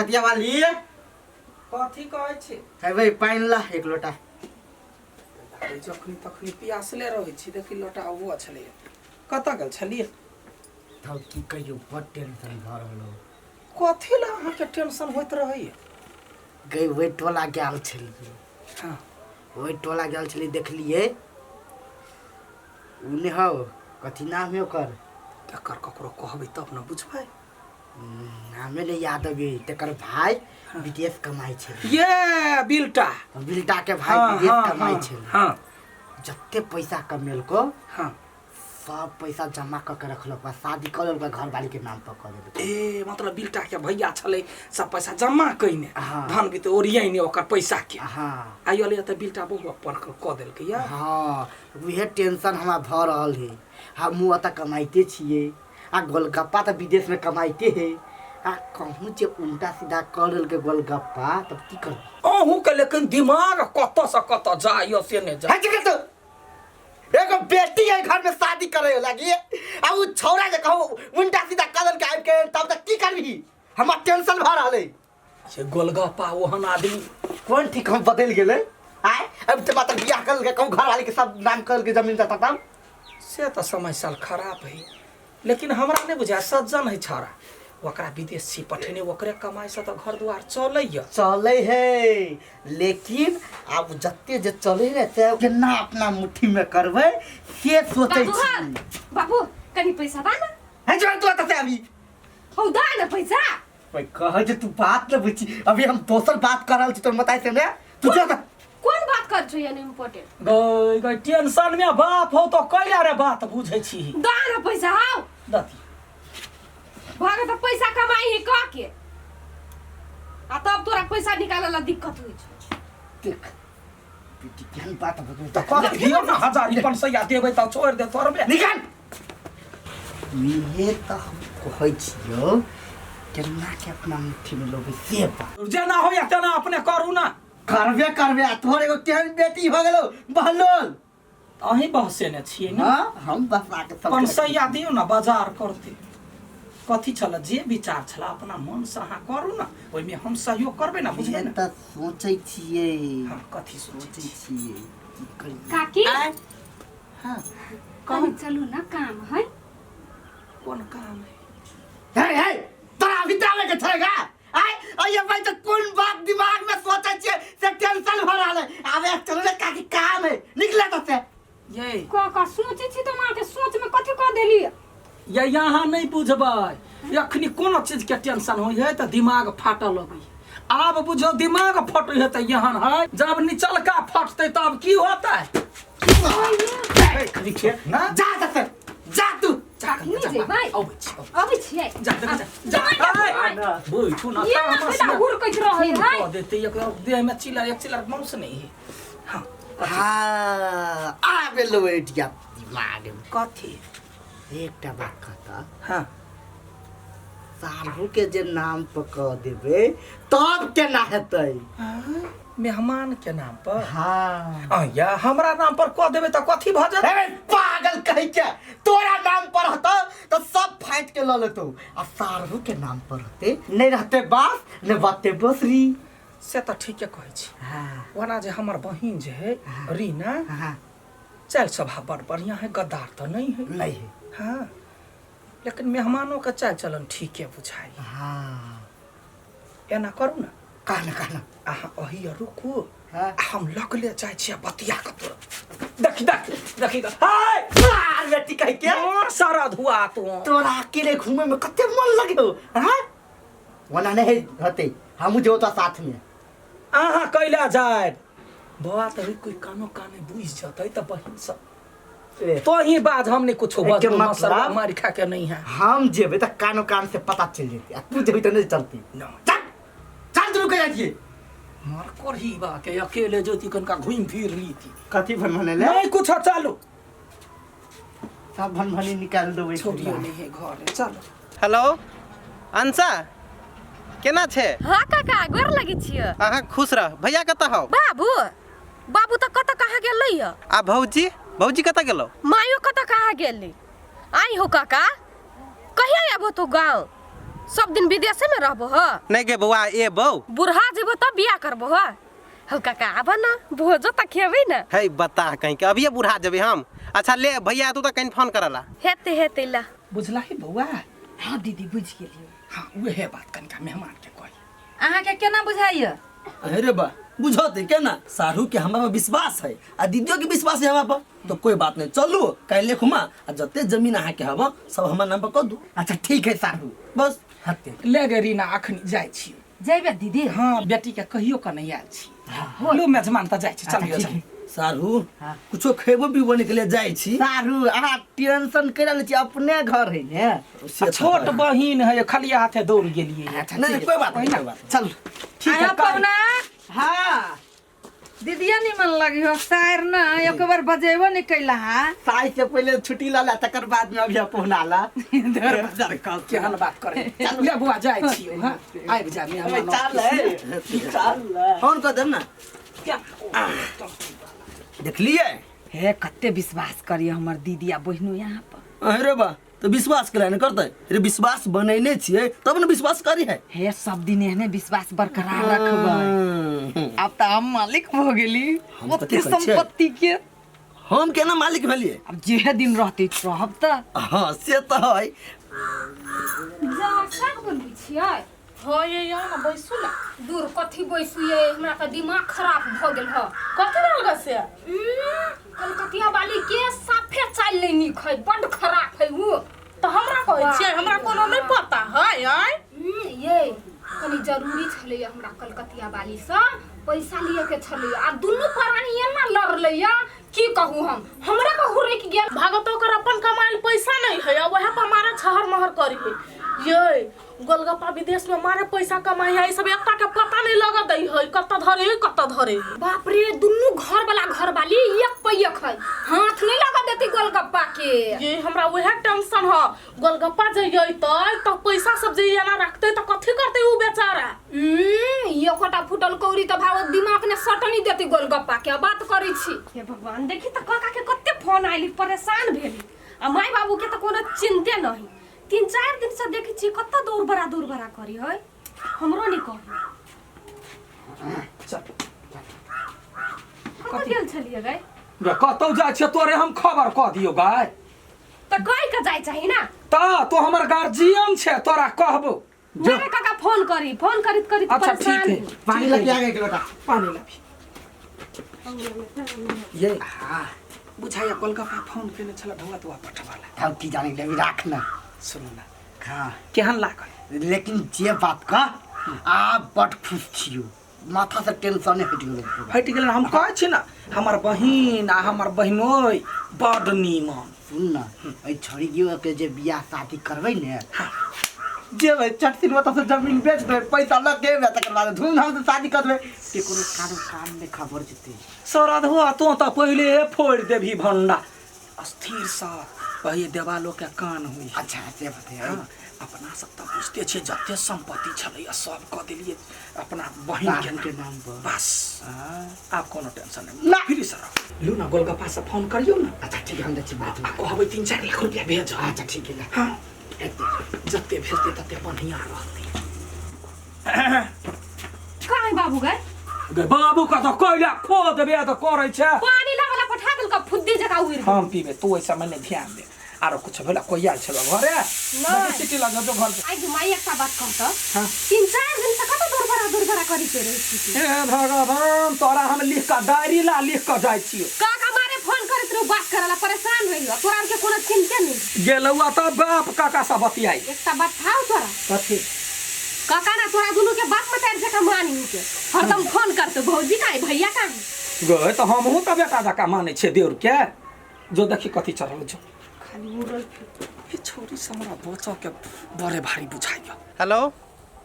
नदिया वाली कथी कहै छी है भाई पानी ला एक लोटा जखनी तखनी पियासले रहै छी देखी लोटा अबो छलै कतऽ गेल छलिए तब की कहियो बड़ टेंशन भ रहलो कथी ला अहाँ के टेंशन होइत रहैया गई वही टोला गेल छलिए हां वही टोला गेल छलिए देखलिए उने हो कथी नाम है ओकर तकर ककरो कहबै तब न बुझबै नामे नहीं याद अबे तकर भाई विदेश कमाई छे ये बिल्टा के भाई विदेश कमाई छे हां जत्ते पैसा कमेलको हां सब पैसा जमा क के रखलो बा शादी कर लेलको घर वाली के नाम पर कर देलको ए मतलब बिल्टा के भैया छलै सब पैसा जमा कइने धन भी तो ओरियाइने ओकर पैसा के हां आइले त बिल्टा बहु पर क देलकै या हां उहे टेंशन हमरा भ रहल है हम ओता कमाइते छिए आ गोलगप्पा त विदेश में कमाइते है आ कहूं जे उल्टा सीधा कर लेल के गोलगप्पा तब की कर अहू के लेकिन दिमाग कत से कत जाइयो से ने जा है तो एगो बेटी है घर में शादी करे लगी आ उ छौरा जे कहू उल्टा सीधा कर के आइ के तब तक की करबी हमरा टेंशन भ रहले से गोलगप्पा ओहन आदमी कौन ठीक हम बदल गेले आय अब त मात्र बियाह कर के कहूं घर वाली के सब नाम कर के जमीन देता तब से त समय साल खराब है लेकिन हमरा ने बुझा सज्जन है छौरा ओकरा विदेश से पठेने ओकरे कमाई से त घर द्वार चलै है लेकिन अब जत्ते जे चले रे ते केना अपना मुट्ठी में करबै से सोचै छी बाबू कनी पैसा दा ना है जो तू त अभी हो दा ना पैसा भाई कह जे तू बात न बुझी अभी हम दोसर बात कर रहल छी तो बताइ से ने तू जो कौन बात कर छ यानी इम्पोर्टेंट गई टेंशन में बाप हो तो कैला रे बात बुझै छी दा ना पैसा हाउ दती भागे त पैसा कमाई है का के आ तब तोरा पैसा निकाले ला दिक्कत होई छ देख बेटी केहन बात बतू त कह दियो ना 1000 देबै त छोड़ दे तोरबे निकाल ये त हम कहै छियो केना के अपना मुट्ठी में लोगे से बात जेना होया तेना अपने करू ना करबे तोरे एगो केहन बेटी हो गेलो बहलोल अही बहसे ने छिए ना हां हम बसा के सब 500 दियो ना बाजार करते कथी छला जे विचार छला अपना मन से अहाँ करू ना ओइ में हम सहयोग करबे ना बुझबे ना त सोचै छिए हां कथी सोचै छिए काकी हां कहीं चलू ना काम है कौन काम है हे तोरा विद्यालय के छेगा आय अये भाई तो कौन बात दिमाग में सोचै छिए से टेंशन भ रहल है आबे चलो रे काकी काम है निकले त से ये का सोचै छी तो मां के सोच में कथि क देली या यहाँ नहीं बुझबै अखनी कोनो चीज के टेंशन होई है त दिमाग फाटल लगे आब बुझो दिमाग फट है त यहाँ है जब निचलका फटते तब की होता है ना जा जा तू नहीं जे भाई अबे छिए जा बोल तू ना ये ना बेटा हुर कह रहे है देते एक देह में चिल्ला एक चिल्ला मौस नहीं है हां हां आबे लो एटिया दिमाग में कथी एकटा बात कहता हां सारहु के जे नाम पर कह देबे तब केना हेतै मेहमान के नाम पर हां या हमरा नाम पर कह देबे त कथी भ जात अरे पागल कहि के तोरा नाम पर हतो तो सब फाइट के ल लेतो आ सारहु के नाम पर रहते नहीं रहते बास ने बाते बसरी से त ठीके कहै छी हां वना जे हमर बहिन जे है रीना हां चल स्वभाव बड़ बढ़िया है गद्दार तो नहीं है हाँ लेकिन मेहमानों का चाल चलन ठीक है बुझाई हाँ एना करू ना कहना अहाँ अही रुकू हाँ हम लगले जाय छी बतिया के तोरा देखी हाय मार बेटी कह के सारा धुआ तोरा अकेले घूमे में कते मन लगे हो हां वना नहीं हते हम जो तो साथ में अहाँ कैला जाय बात रे कोई कानो काने बुझ जतै त बहिन सब तो ही बात हमने कुछ बस मतलब मार खा के नहीं है हम जेबे त कानो कान से पता चल जेते तू जेबे त नहीं चलती चल तू कह जाइए मार करही बा के अकेले जोती कनका घूम फिर ली थी कथी भनभने ले नहीं कुछ चालू सब भनभनी निकाल दो छोड़ियो नहीं है घर चलो हेलो अंसा केना छे हां काका गोर लगी छियो अहाँ खुश रह भैया कत हो बाबू त कत कहाँ गेलै आ भौजी कत गेलो मायो कत कहाँ गेली आई हो काका कहिया आबो तो गांव सब दिन विदेशे में रहबो ह नहीं गे बउआ ए बऊ बुढ़ा जेबो तब बियाह करबो ह हौ काका आबा ना भोजो त खेबै ना है बता कहीं के अभी बुढ़ा जबे हम। अच्छा ले भैया तू तो कहीं फोन करला हेते ला बुझला ही बउआ। हाँ दीदी बुझ गेलियो। हाँ उहे बात कनिका मेहमान के कही। अहाँ के केना बुझाइए? अरे बा बुझते के ना सारू के हमरा पर विश्वास है आ दीदियों के विश्वास है हमरा पर, तो कोई बात नहीं चलू कल लेखुमा आ जते जमीन अहाँ के हवा सब हमर नाम पर कर दू। अच्छा ठीक है सारू बस हते ले गे रीना अखनी जाइ छी। जइबे दीदी? हाँ बेटी के कहियो के नहीं आयल छी। लो मेजमान त जाइ छी चलियो। सारू कुछो खेबो पीबो निकले जाय छी। सारू अहाँ टेंशन कर ले छी अपने घर है ने। छोट बहिन है खाली हाथे दौड़ गेलिए। नहीं कोई बात नहीं चल ठीक है आया पवना हाँ दीदिया निमन लगी हो शायर ना एक बार बजेबो नहीं कैला हा साई से पहले छुट्टी ला तकर बाद में अभी पहुना ला इधर बाजार का केहन बात करे। चल ले बुआ जाइ छी। हां आबि जा मेहमान। चल फोन कर दे ना क्या देख लिए। हे कते विश्वास करिए हमर दीदी आ बहिनो यहाँ पर। अरे बा तो विश्वास करे न करते रे विश्वास बनैने छिए तब न विश्वास करी है। हे सब दिन एहने विश्वास बरकरार रखबै। अब त हम मालिक हो गेली हम ओते कथी कहै छियै? संपत्ति के। हम केना मालिक भेलिए? अब जे दिन रहते रहब त। हाँ से तो है। जा साग बनबै छियै? हाँ ये यहाँ ना बैसू ना। दूर कथी बैसू ये हमरा त दिमाग खराब भ गेल ह। कथी लगा से? कलकतिया वाली के साफे चाल नहीं नीक है बड़ खराब है वो। तो हमरा कहै छियै हमरा कोनो नहीं पता है यार। ये कनी जरूरी छले हमरा कलकतिया वाली से पैसा लिए के छले आ दुनु प्राणी एना लड़ले या की कहू हमरा बहुरे के गेल भागतो कर अपन कमाइल पैसा नहीं है वह पर मारे छहर महर करी है। ये गोलगप्पा विदेश में मारे पैसा कमाई है सब एकटा के पता नहीं लगा दई है कत धरे। बाप रे दुनु घर वाला घर वाली एक पैक है हाथ नहीं लगा देती गोलगप्पा के। ये हमरा वह टेंशन है गोलगप्पा जइए तो पैसा सब जे ना रखते तो कथी करते उ बेचारा। ये कोटा फुटल कौरी तो भाव दिमाग ने सटनी देती गोलगप्पा के बात करी छी। हे भगवान देखी तो काका के कते फोन आइली परेशान भेली आ माई बाबू के तो कोनो चिंते नहीं 3-4 दिन से देखी छी कत्ता दूर बड़ा करी है हमरो नहीं कही। चल कत गेल छलिए गए? गे कतौ जाइ छ तोरे हम खबर क दियो गाय। त कहि के जाय चाहिए ना। तो हमर गार्जियन छे तोरा कहबो। मेरे काका फोन करित अच्छा ठीक है पानी लग आ गया लोटा पानी लाबी। ये हां बुझाया गोलगप्पा फोन केने छला भौआ तो पठवाला। हम की जाने ले रखना सुनो ना हां केहन लागल लेकिन जे बात का आप बड़ खुश छियो माथा से टेंशन हट गेल। हम कहै छी ना हमर बहिन आ हमर बहिनोई बड़ नीमन। सुन ना ए छड़ियो के जे बियाह शादी करबै ने जे भाई चटसिन मत से जमीन बेच दे पैसा लगे बे तकर बाद धूमधाम से शादी कर देबे के कोनो काम में खबर जते सरद हुआ तो पहले फोड़ देभी भंडा अस्थिर सा पहिले देवालो के कान हुई। अच्छा से बते अपना सब तो बुझते छे जते संपत्ति छले सब क देलिए अपना बहिन के नाम पर बस। आप कोनो टेंशन नहीं ना फिर सर लू ना गोलगप्पा से फोन करियो ना। अच्छा ठीक है हम देखि बात कहबै 3-4 लाख रुपया भेज। अच्छा ठीक है हां जते भेजते तते बढ़िया रहते। काहे बाबू गए? गे बाबू का तो कोइला खो देबे तो करे छे पानी लागला पठा देल का फुद्दी जका उड़। हम पीबे तो ऐसा मैंने ध्यान दे आरो कुछ भेला कोई आल छलो घरे नहीं सिटी लगा तो घर आई माई एकटा बात कहत। हां 3-4 दिन से कत दूर बड़ा करी के रही छी। हे भगवान तोरा हम लिख का डायरी ला लिख के जाय छियो। काका मारे फोन करत रहो बात करला परेशान होइयो तोरा के कोनो चिंता नहीं गेलौआ त बाप काका सब बतियाई एकटा बात थाउ तोरा कथि काका ना तोरा दुनु के बाप मतार जका मानी के हरदम फोन करते भौजी काहे भैया काहे गए तो हमहू त बेटा जका माने छे देउर के जो देखि कथि चढ़ल जो खाली उड़ल ये छोरी से हमरा बच्चा के बड़े भारी बुझाइयो। हेलो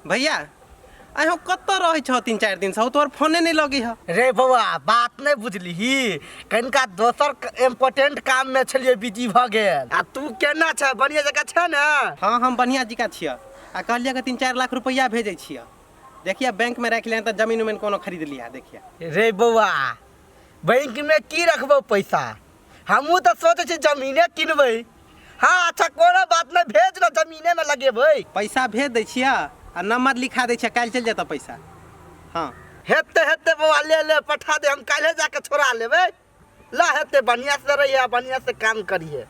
भैया अहो कत रहे छ 3-4 दिन से तोर फोने नहीं लगी है रे बउआ बात नहीं बुझली कनका दोसर इम्पोर्टेंट काम में छलिए बिजी भ गेल आ तू केना छ बढ़िया जगह छ ना। हाँ हम बढ़िया जिका छिया आ कहलिया के 3-4 लाख रुपया भेजे छिया देखिए बैंक में रख ले त जमीन उमीन कोनो खरीद लिया देखिए। रे बउआ बैंक में की रखबो पैसा हमहू तो सोचे छी जमीने किनबै हाँ अच्छा कोनो बात नहीं, भेज ना, जमीने में लगेबै। पैसा भेज दै छियै आ नंबर लिखा दै छियै, काल्हि चलि जेतौ पैसा। हाँ हेते हेते बउआ ले पठा दे, हम काल्हे जाके छोड़ा लेबै। ला हेते, बढ़िया से रहिए, बढ़िया से काम करिए।